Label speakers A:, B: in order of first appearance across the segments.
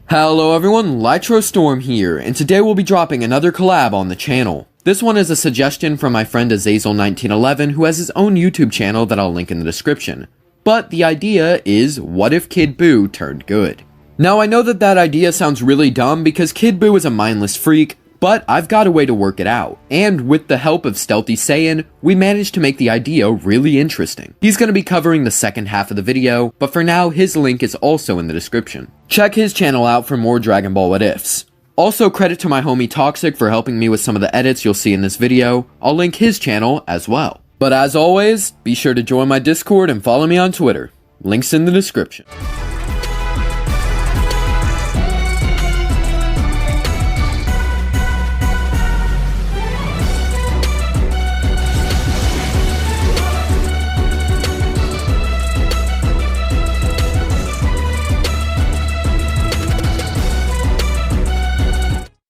A: Hello everyone, Storm here, and today we'll be dropping another collab on the channel. This one is a suggestion from my friend Azazel1911 who has his own YouTube channel that I'll link in the description. But the idea is, what if Kid Buu turned good? Now I know that idea sounds really dumb because Kid Buu is a mindless freak, but I've got a way to work it out. And with the help of Stealthy Saiyan, we managed to make the idea really interesting. He's going to be covering the second half of the video, but for now his link is also in the description. Check his channel out for more Dragon Ball What Ifs. Also credit to my homie Toxic for helping me with some of the edits you'll see in this video. I'll link his channel as well. But as always, be sure to join my Discord and follow me on Twitter. Links in the description.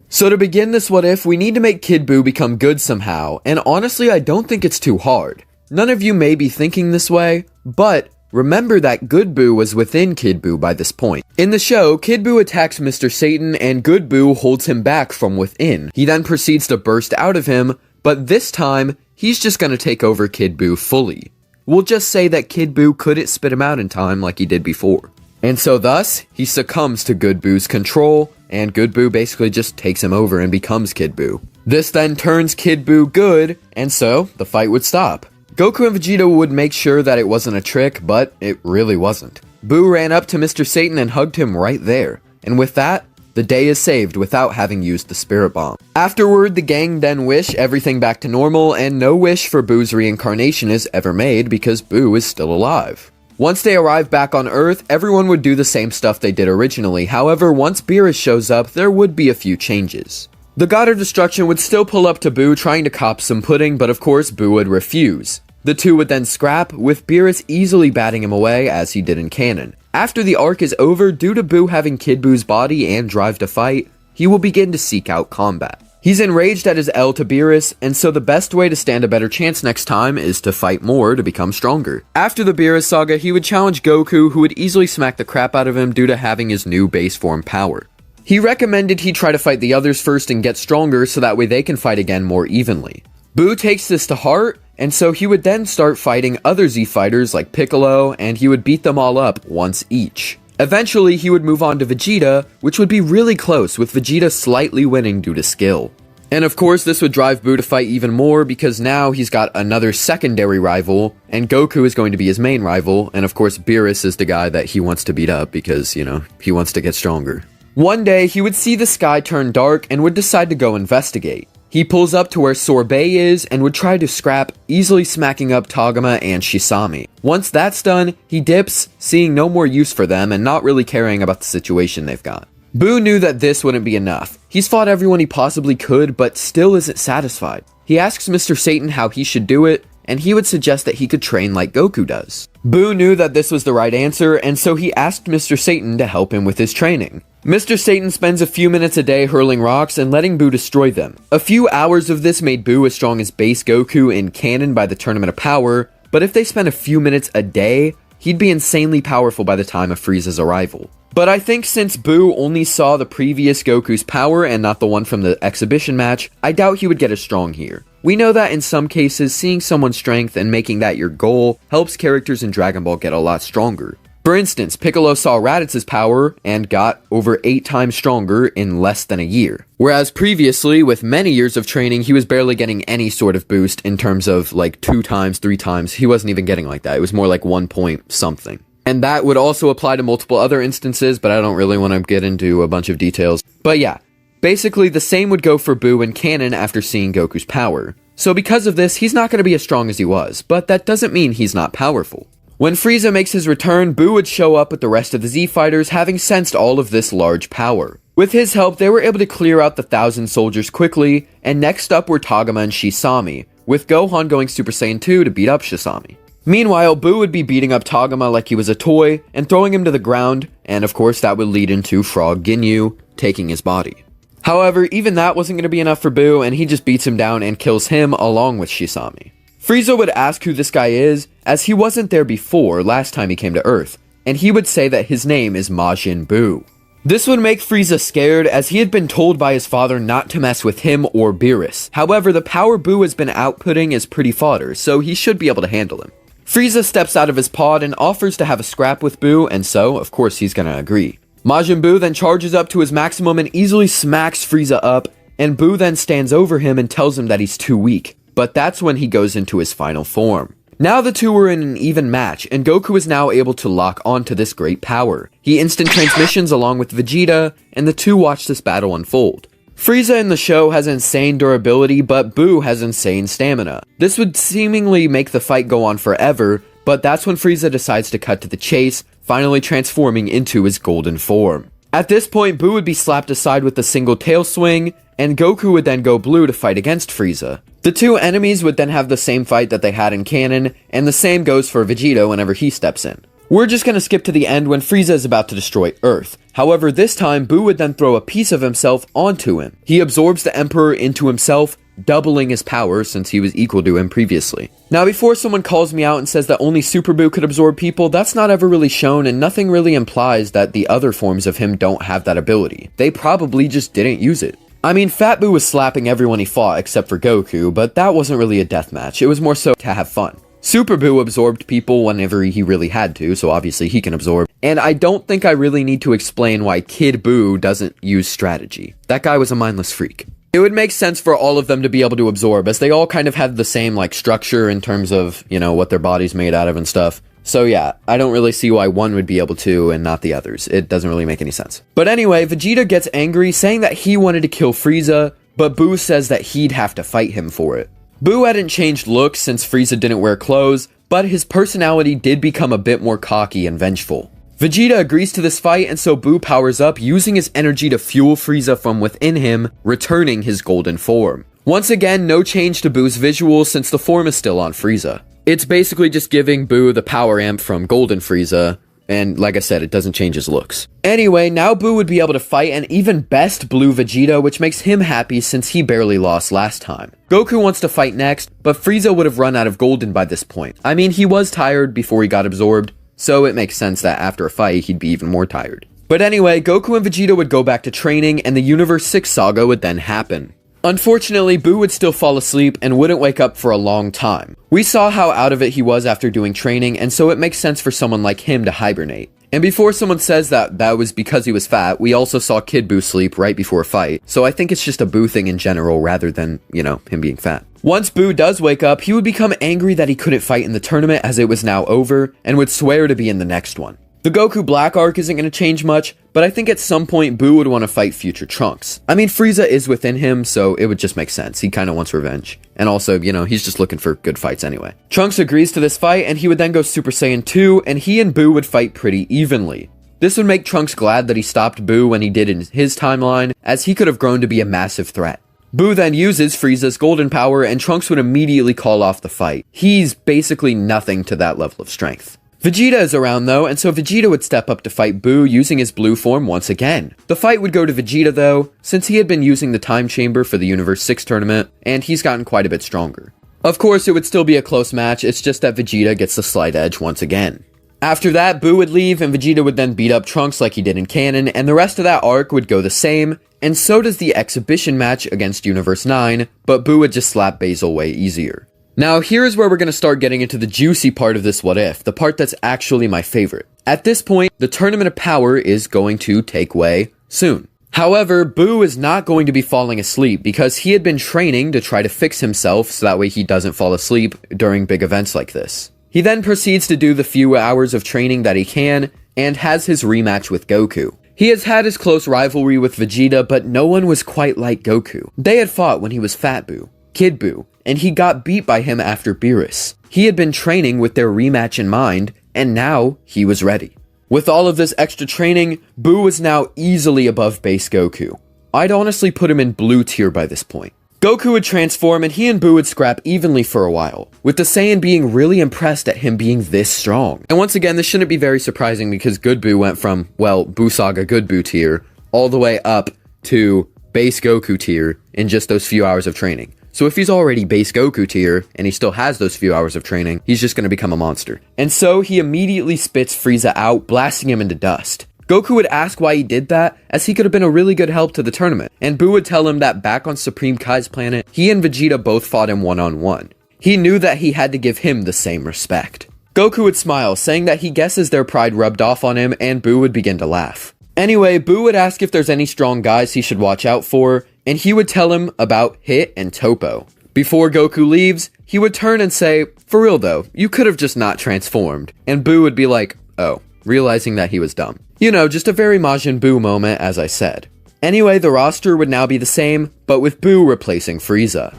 A: So to begin this what if, we need to make Kid Buu become good somehow, and honestly I don't think it's too hard. None of you may be thinking this way, but remember that Good Buu was within Kid Buu by this point. In the show, Kid Buu attacks Mr. Satan and Good Buu holds him back from within. He then proceeds to burst out of him, but this time, he's just gonna take over Kid Buu fully. We'll just say that Kid Buu couldn't spit him out in time like he did before. And so thus, he succumbs to Good Buu's control, and Good Buu basically just takes him over and becomes Kid Buu. This then turns Kid Buu good, and so the fight would stop. Goku and Vegeta would make sure that it wasn't a trick, but it really wasn't. Buu ran up to Mr. Satan and hugged him right there, and with that, the day is saved without having used the Spirit Bomb. Afterward, the gang then wish everything back to normal, and no wish for Buu's reincarnation is ever made because Buu is still alive. Once they arrive back on Earth, everyone would do the same stuff they did originally. However, once Beerus shows up, there would be a few changes. The God of Destruction would still pull up to Buu trying to cop some pudding, but of course Buu would refuse. The two would then scrap, with Beerus easily batting him away as he did in canon. After the arc is over, due to Buu having Kid Buu's body and drive to fight, he will begin to seek out combat. He's enraged at his L to Beerus, and so the best way to stand a better chance next time is to fight more to become stronger. After the Beerus saga, he would challenge Goku, who would easily smack the crap out of him due to having his new base form power. He recommended he try to fight the others first and get stronger so that way they can fight again more evenly. Buu takes this to heart, and so he would then start fighting other Z fighters like Piccolo, and he would beat them all up once each. Eventually, he would move on to Vegeta, which would be really close, with Vegeta slightly winning due to skill. And of course, this would drive Buu to fight even more because now he's got another secondary rival, and Goku is going to be his main rival, and of course, Beerus is the guy that he wants to beat up because, he wants to get stronger. One day, he would see the sky turn dark and would decide to go investigate. He pulls up to where Sorbet is and would try to scrap, easily smacking up Togama and Shisami. Once that's done, he dips, seeing no more use for them and not really caring about the situation they've got. Buu knew that this wouldn't be enough. He's fought everyone he possibly could, but still isn't satisfied. He asks Mr. Satan how he should do it, and he would suggest that he could train like Goku does. Buu knew that this was the right answer, and so he asked Mr. Satan to help him with his training. Mr. Satan spends a few minutes a day hurling rocks and letting Buu destroy them. A few hours of this made Buu as strong as base Goku in canon by the Tournament of Power, but if they spent a few minutes a day, he'd be insanely powerful by the time of Frieza's arrival. But I think since Buu only saw the previous Goku's power and not the one from the exhibition match, I doubt he would get as strong here. We know that in some cases, seeing someone's strength and making that your goal helps characters in Dragon Ball get a lot stronger. For instance, Piccolo saw Raditz's power and got over 8 times stronger in less than a year. Whereas previously, with many years of training, he was barely getting any sort of boost in terms of like 2 times, 3 times. He wasn't even getting like that. It was more like 1 point something. And that would also apply to multiple other instances, but I don't really want to get into a bunch of details. But yeah, basically the same would go for Buu in canon after seeing Goku's power. So because of this, he's not going to be as strong as he was, but that doesn't mean he's not powerful. When Frieza makes his return, Buu would show up with the rest of the Z fighters, having sensed all of this large power. With his help, they were able to clear out the 1,000 soldiers quickly, and next up were Togama and Shisami, with Gohan going Super Saiyan 2 to beat up Shisami. Meanwhile, Buu would be beating up Togama like he was a toy, and throwing him to the ground, and of course that would lead into Frog Ginyu taking his body. However, even that wasn't going to be enough for Buu, and he just beats him down and kills him along with Shisami. Frieza would ask who this guy is, as he wasn't there before last time he came to Earth, and he would say that his name is Majin Buu. This would make Frieza scared, as he had been told by his father not to mess with him or Beerus. However, the power Boo has been outputting is pretty fodder, so he should be able to handle him. Frieza steps out of his pod and offers to have a scrap with Boo, and so, of course, he's gonna agree. Majin Buu then charges up to his maximum and easily smacks Frieza up, and Boo then stands over him and tells him that he's too weak. But that's when he goes into his final form. Now the two were in an even match, and Goku is now able to lock onto this great power. He instant transmissions along with Vegeta, and the two watch this battle unfold. Frieza in the show has insane durability, but Boo has insane stamina. This would seemingly make the fight go on forever, but that's when Frieza decides to cut to the chase, finally transforming into his golden form. At this point, Boo would be slapped aside with a single tail swing, and Goku would then go blue to fight against Frieza. The two enemies would then have the same fight that they had in canon, and the same goes for Vegeta whenever he steps in. We're just gonna skip to the end when Frieza is about to destroy Earth. However, this time, Boo would then throw a piece of himself onto him. He absorbs the Emperor into himself, doubling his power since he was equal to him previously. Now, before someone calls me out and says that only Super Boo could absorb people, that's not ever really shown, and nothing really implies that the other forms of him don't have that ability. They probably just didn't use it. I mean, Fat Boo was slapping everyone he fought except for Goku, but that wasn't really a deathmatch. It was more so to have fun. Super Boo absorbed people whenever he really had to, so obviously he can absorb. And I don't think I really need to explain why Kid Boo doesn't use strategy. That guy was a mindless freak. It would make sense for all of them to be able to absorb, as they all kind of had the same, like, structure in terms of, you know, what their body's made out of and stuff. So yeah, I don't really see why one would be able to and not the others. It doesn't really make any sense. But anyway, Vegeta gets angry, saying that he wanted to kill Frieza, but Boo says that he'd have to fight him for it. Boo hadn't changed looks since Frieza didn't wear clothes, but his personality did become a bit more cocky and vengeful. Vegeta agrees to this fight, and so Boo powers up, using his energy to fuel Frieza from within him, returning his golden form. Once again, no change to Boo's visuals since the form is still on Frieza. It's basically just giving Boo the power amp from Golden Frieza, and like I said, it doesn't change his looks. Anyway, now Boo would be able to fight and even best Blue Vegeta, which makes him happy since he barely lost last time. Goku wants to fight next, but Frieza would have run out of Golden by this point. I mean, he was tired before he got absorbed, so it makes sense that after a fight, he'd be even more tired. But anyway, Goku and Vegeta would go back to training, and the Universe 6 saga would then happen. Unfortunately, Boo would still fall asleep and wouldn't wake up for a long time. We saw how out of it he was after doing training, and so it makes sense for someone like him to hibernate. And before someone says that that was because he was fat, we also saw Kid Boo sleep right before a fight, so I think it's just a Boo thing in general rather than, you know, him being fat. Once Boo does wake up, he would become angry that he couldn't fight in the tournament as it was now over, and would swear to be in the next one. The Goku Black arc isn't going to change much, but I think at some point Boo would want to fight future Trunks. I mean, Frieza is within him, so it would just make sense. He kind of wants revenge. And also, you know, he's just looking for good fights anyway. Trunks agrees to this fight, and he would then go Super Saiyan 2, and he and Boo would fight pretty evenly. This would make Trunks glad that he stopped Boo when he did in his timeline, as he could have grown to be a massive threat. Boo then uses Frieza's golden power, and Trunks would immediately call off the fight. He's basically nothing to that level of strength. Vegeta is around though, and so Vegeta would step up to fight Boo using his blue form once again. The fight would go to Vegeta though, since he had been using the time chamber for the Universe 6 tournament, and he's gotten quite a bit stronger. Of course, it would still be a close match, it's just that Vegeta gets the slight edge once again. After that, Boo would leave, and Vegeta would then beat up Trunks like he did in canon, and the rest of that arc would go the same, and so does the exhibition match against Universe 9, but Boo would just slap Basil way easier. Now, here's where we're going to start getting into the juicy part of this what if, the part that's actually my favorite. At this point, the Tournament of Power is going to take way soon. However, Boo is not going to be falling asleep because he had been training to try to fix himself so that way he doesn't fall asleep during big events like this. He then proceeds to do the few hours of training that he can and has his rematch with Goku. He has had his close rivalry with Vegeta, but no one was quite like Goku. They had fought when he was Fat Boo, Kid Boo, and he got beat by him after Beerus. He had been training with their rematch in mind, and now he was ready. With all of this extra training, Boo was now easily above base Goku. I'd honestly put him in blue tier by this point. Goku would transform and he and Boo would scrap evenly for a while, with the Saiyan being really impressed at him being this strong. And once again, this shouldn't be very surprising because Good Boo went from, well, Boo Saga Good Boo tier, all the way up to base Goku tier in just those few hours of training. So if he's already base Goku tier, and he still has those few hours of training, he's just going to become a monster. And so he immediately spits Frieza out, blasting him into dust. Goku would ask why he did that, as he could have been a really good help to the tournament, and Buu would tell him that back on Supreme Kai's planet, he and Vegeta both fought him one-on-one. He knew that he had to give him the same respect. Goku would smile, saying that he guesses their pride rubbed off on him, and Buu would begin to laugh. Anyway, Buu would ask if there's any strong guys he should watch out for, and he would tell him about Hit and Toppo. Before Goku leaves, he would turn and say, "For real though, you could have just not transformed." And Buu would be like, "Oh," realizing that he was dumb. You know, just a very Majin Buu moment, as I said. Anyway, the roster would now be the same, but with Buu replacing Frieza.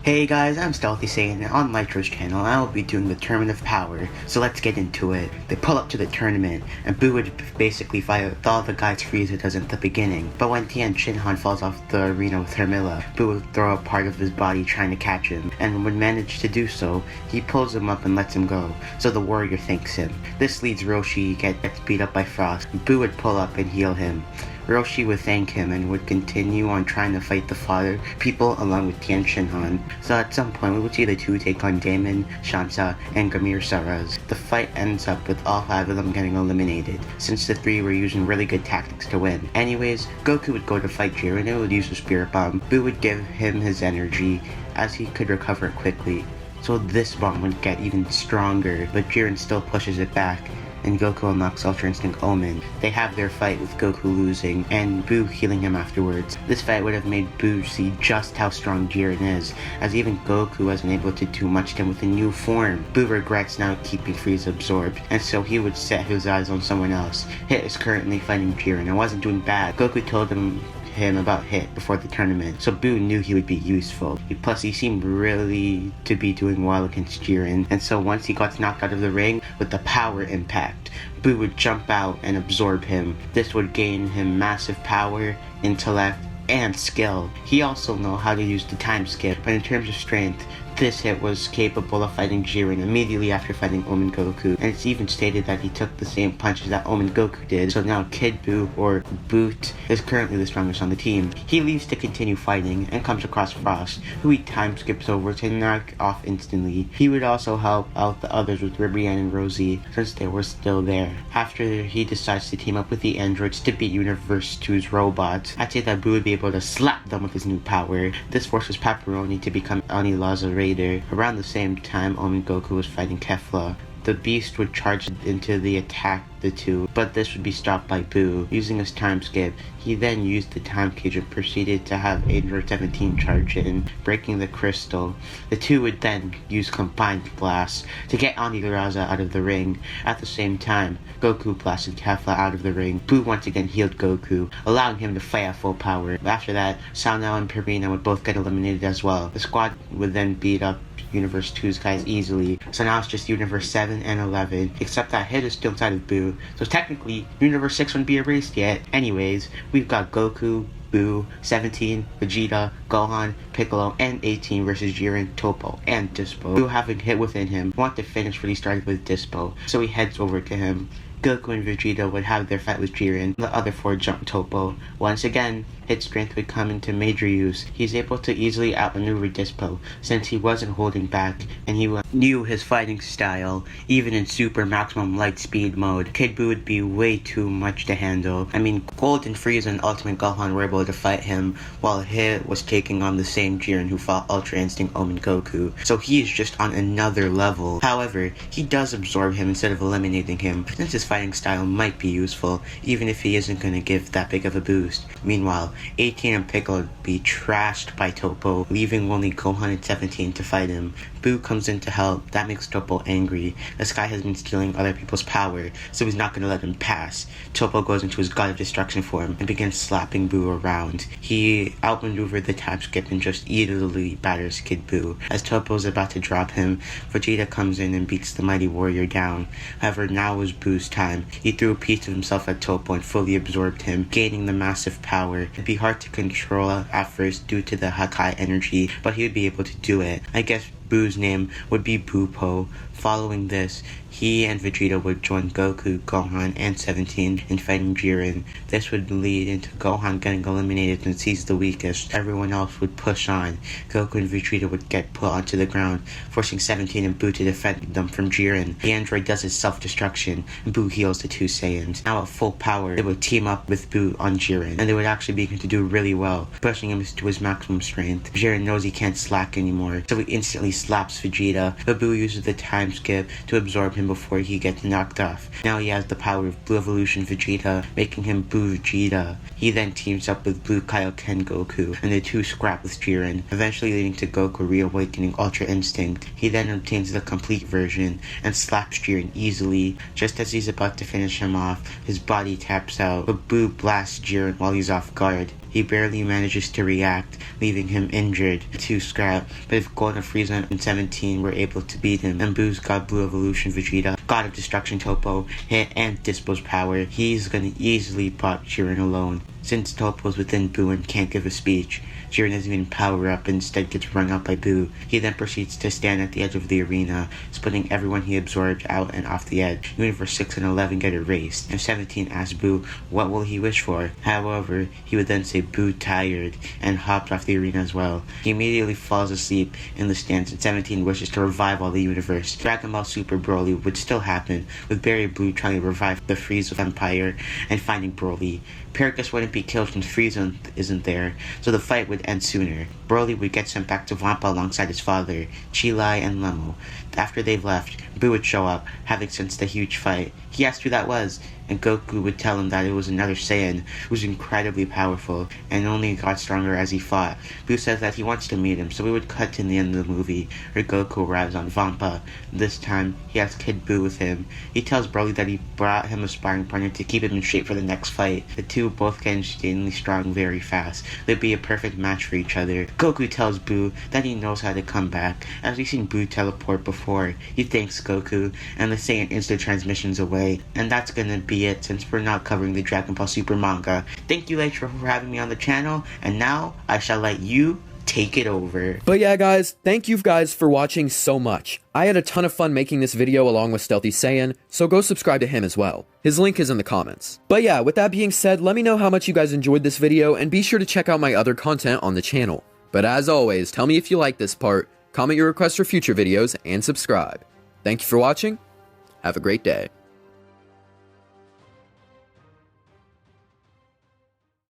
B: Hey guys, I'm Stealthy Saiyan, and on Nitro's channel, I will be doing the Tournament of Power, so let's get into it. They pull up to the tournament, and Buu would basically fight with all the guys Frieza does at the beginning. But when Tien Shinhan falls off the arena with Hermilla, Buu would throw a part of his body trying to catch him, and when managed to do so, he pulls him up and lets him go, so the warrior thanks him. This leads Roshi gets beat up by Frost. Buu would pull up and heal him. Roshi would thank him and would continue on trying to fight the father people along with Tien Shinhan. So at some point we would see the two take on Damon, Shansa, and Gamir Saraz. The fight ends up with all 5 of them getting eliminated, since the 3 were using really good tactics to win. Anyways, Goku would go to fight Jiren and would use the Spirit Bomb. Buu would give him his energy, as he could recover it quickly. So this bomb would get even stronger, but Jiren still pushes it back, and Goku unlocks Ultra Instinct Omen. They have their fight with Goku losing, and Buu healing him afterwards. This fight would have made Buu see just how strong Jiren is, as even Goku wasn't able to do much to him with a new form. Buu regrets now keeping Frieza absorbed, and so he would set his eyes on someone else. Hit is currently fighting Jiren and wasn't doing bad. Goku told him about Hit before the tournament, so Buu knew he would be useful. Plus, he seemed really to be doing well against Jiren, and so once he got knocked out of the ring with the power impact, Buu would jump out and absorb him. This would gain him massive power, intellect, and skill. He also knew how to use the time skip, but in terms of strength, this hit was capable of fighting Jiren immediately after fighting Omen Goku, and it's even stated that he took the same punches that Omen Goku did, so now Kid Buu, or Boot, is currently the strongest on the team. He leaves to continue fighting, and comes across Frost, who he time skips over to knock off instantly. He would also help out the others with Ribrianne and Rosie, since they were still there. After he decides to team up with the androids to beat Universe 2's robots, I'd say that Buu would be able to slap them with his new power. This forces Pepperoni to become Anilaza Raider. Around the same time, Omen Goku was fighting Kefla. The beast would charge into the attack the two, but this would be stopped by Buu. Using his time skip, he then used the time cage and proceeded to have Android 17 charge in, breaking the crystal. The two would then use combined blasts to get Anilaza out of the ring. At the same time, Goku blasted Kefla out of the ring. Buu once again healed Goku, allowing him to fight at full power. After that, Sanao and Purina would both get eliminated as well. The squad would then beat up Universe 2's guys easily, so now it's just Universe 7 and 11, except that Hit is still inside of Buu, so technically Universe 6 wouldn't be erased yet. Anyways, we've got Goku, Buu, 17, Vegeta, Gohan, Piccolo, and 18 versus Jiren, Toppo, and Dispo. Buu, having Hit within him, want to finish what he started with Dispo, so he heads over to him. Goku and Vegeta would have their fight with Jiren. The other 4 jump Toppo. Once again, Hit's strength would come into major use. He's able to easily outmaneuver Dispo, since he wasn't holding back, and he knew his fighting style, even in super maximum light speed mode. Kid Buu would be way too much to handle. I mean, Golden Frieza and Ultimate Gohan were able to fight him, while Hit was taking on the same Jiren who fought Ultra Instinct Omen Goku, so he is just on another level. However, he does absorb him instead of eliminating him, since his fighting style might be useful, even if he isn't going to give that big of a boost. Meanwhile, 18 and Piccolo would be trashed by Toppo, leaving only Gohan and 17 to fight him. Buu comes in to help. That makes Toppo angry. This guy has been stealing other people's power, so he's not going to let him pass. Toppo goes into his God of Destruction form and begins slapping Buu around. He outmaneuvered the time skip and just easily batters Kid Buu. As Toppo's about to drop him, Vegeta comes in and beats the mighty warrior down. However, now was Buu's time. He threw a piece of himself at Toppo and fully absorbed him, gaining the massive power. It'd be hard to control at first due to the Hakai energy, but he would be able to do it. I guess Boo's name would be Bupo. Following this, he and Vegeta would join Goku, Gohan, and 17 in fighting Jiren. This would lead into Gohan getting eliminated since he's the weakest. Everyone else would push on. Goku and Vegeta would get put onto the ground, forcing 17 and Boo to defend them from Jiren. The android does his self-destruction, and Boo heals the two Saiyans. Now at full power, they would team up with Boo on Jiren, and they would actually begin to do really well, pushing him to his maximum strength. Jiren knows he can't slack anymore, so he instantly slaps Vegeta, but Boo uses the time skip to absorb him before he gets knocked off. Now he has the power of Blue Evolution Vegeta, making him Boo Vegeta. He then teams up with Blue Kaioken Goku, and the two scrap with Jiren, eventually leading to Goku reawakening Ultra Instinct. He then obtains the complete version and slaps Jiren easily. Just as he's about to finish him off, his body taps out, but Boo blasts Jiren while he's off guard. He barely manages to react, leaving him injured. The two scrap, but if Golden Frieza and 17 were able to beat him, and Boo's got Blue Evolution Vegeta, God of Destruction Toppo, Hit, and Dispo's power, he's gonna easily pop Jiren alone. Since Toppo's within Boo and can't give a speech, Jiren doesn't even power up and instead gets rung out by Boo. He then proceeds to stand at the edge of the arena, splitting everyone he absorbed out and off the edge. Universe 6 and 11 get erased, and 17 asks Boo what will he wish for. However, he would then say Boo tired, and hopped off the arena as well. He immediately falls asleep in the stands, and 17 wishes to revive all the universe. Dragon Ball Super Broly would still happen, with Barry Blue trying to revive the Frieza Empire and finding Broly. Pericus wouldn't be killed since Frieza isn't there, so the fight would end sooner. Broly would get sent back to Vampa alongside his father, Chilai and Lemo. After they've left, Boo would show up, having sensed the huge fight. He asked who that was, and Goku would tell him that it was another Saiyan who was incredibly powerful and only got stronger as he fought. Boo says that he wants to meet him, so we would cut to the end of the movie where Goku arrives on Vampa. This time, he has Kid Boo with him. He tells Broly that he brought him a sparring partner to keep him in shape for the next fight. The two both get insanely strong very fast. They'd be a perfect match for each other. Goku tells Boo that he knows how to come back. As we've seen Boo teleport before, he thanks Goku, and the Saiyan instant transmissions away. And that's gonna be it since we're not covering the Dragon Ball Super manga. Thank you Leitra for having me on the channel, and now I shall let you take it over.
A: But yeah guys, thank you guys for watching so much. I had a ton of fun making this video along with Stealthy Saiyan, so go subscribe to him as well. His link is in the comments. But yeah, with that being said, let me know how much you guys enjoyed this video, and be sure to check out my other content on the channel. But as always, tell me if you like this part, comment your requests for future videos, and subscribe. Thank you for watching. Have a great day.